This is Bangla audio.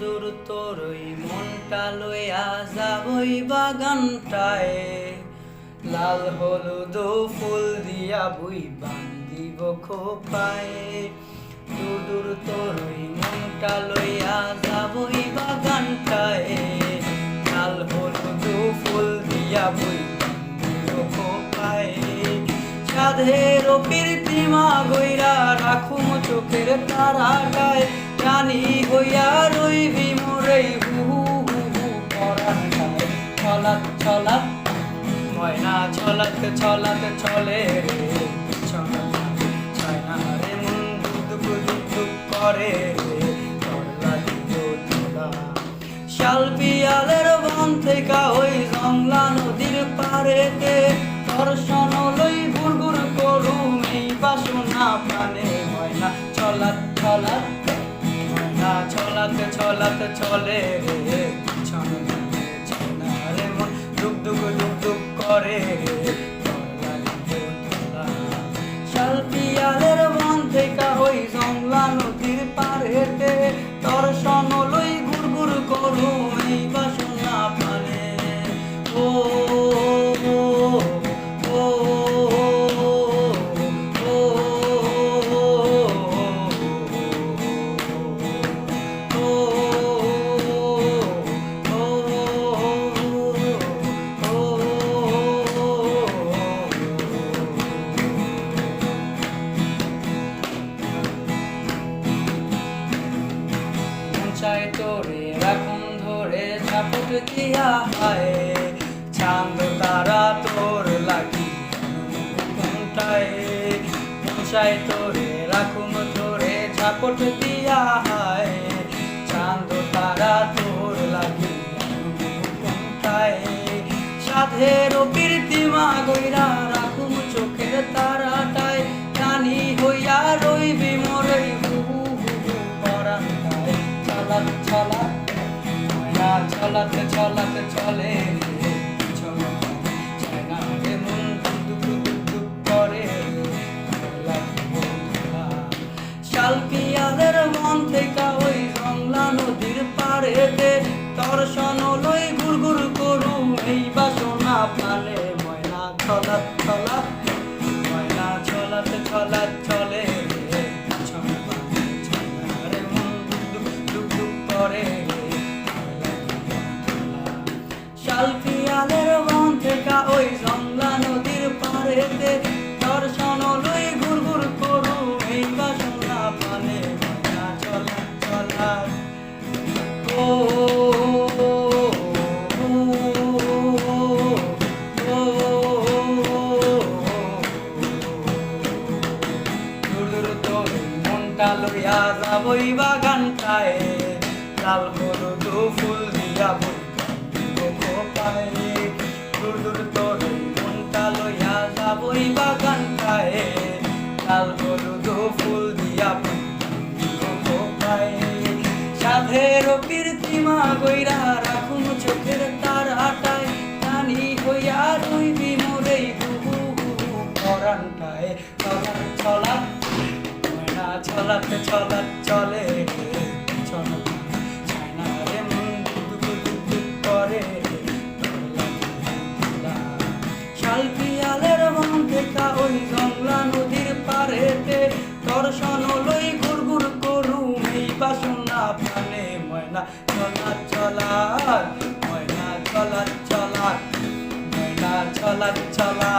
দূর তোর ওই মনটা লইয়া যাবই বাগানটায়, লাল হলুদ ফুল দিয়া বুই বান্ধিব খোপায়। দূর দূর তোর ওই মনটা লইয়া যাবই বাগানটায়, লাল হলুদ ফুল দিয়া বুই বান্ধিব খোপায়। সাধের প্রীতিমা গইরা রাখুম চোখের তারাটায়, রানী হইয়া রইবি মোরেই হু হু হু হু পরানটায়। ছলাৎ ছলাৎ ময়না ছলাৎ ছলাৎ চলে রে, ছয়না রে মন দুক দুক দুক করে রে, তোর লাগিল তোলা। শাল পিয়ালের বন থেকে ওই জংলা নদীর পারেতে, দর্শন লই গুড় গুড় করুম এই বাসনা প্রাণে। ময়না ছলাৎ ছলাৎ ময়না ছলাৎ ছলাৎ চলে রে, ছয়না রে মন দুক দুক দুক দুক করে রে, তোর লাগিল তোলা। শাল পিয়ালের বন থেকে ওই জংলা নদীর পারেতে, দর্শন লই গুড় গুড় করুম এই বাসনা প্রাণে। ও চাই তোরে রাখুন ধরে ঝাপট দিয়া হায়, চাঁদ তারা তোর লাগি কোনটায়। চাই তোরে রাখুন ধরে ঝাপট দিয়া হায়, চাঁদ তারা তোর লাগি কোনটায়। সাধের প্রীতিমা গইরা রাখুম চোখের তারাটায়, রানী হইয়া রইবি মোরেই হু হু হু পরানটায়। ছলাৎ ছলাৎ ময়না ছলাৎ ছলাৎ চলে রে, ছয়না রে মন দুক দুক দুক করে রে। শাল পিয়ালের মন থেকে ওই জংলা নদীর পারেতে, দর্শন লই গুড় গুড় করুম এই বাসনা প্রাণে। ময়না ছলাৎ ছলাৎ ময়না ছলাৎ ছলাৎ চলে রে, ছয়না রে মন দুক দুক দুক করে রে। শাল পিয়ালের বন থেকে ওই জংলা নদীর পারেতে, দর্শন লই গুড় গুড় করুম এই বাসনা প্রাণে। ময়না ছলাৎ ছলাৎ ও মনটা লইয়া যাবই বাগানটায়, লাল হলুদ ফুল দিয়া বই খোপায়। দূর দূর তোর মনটা লইয়া যাবই বাগানটায়, লাল হলুদ ফুল দিয়া বই খোপায়। সাধের প্রীতিমা গইরা রাখুন চোখের তারাটায়, রানী হইয়া রইবি মোরেই হু হু হু হু পরানটায়। ছলাৎ ছলাৎ ময়না ছলাৎ ছলাৎ চলে রে, ছয়না রে মন দুক দুক দুক করে রে, তোর লাগিল তোলা। শাল পিয়ালের বন থেকে ওই জংলা নদীর পারেতে, দর্শন লই গুড় গুড় করুম এই বাসনা প্রাণে। ময়না ছলাৎ ছলাৎ ময়না ছলাৎ ছলাৎ ময়না ছলাৎ ছলাৎ।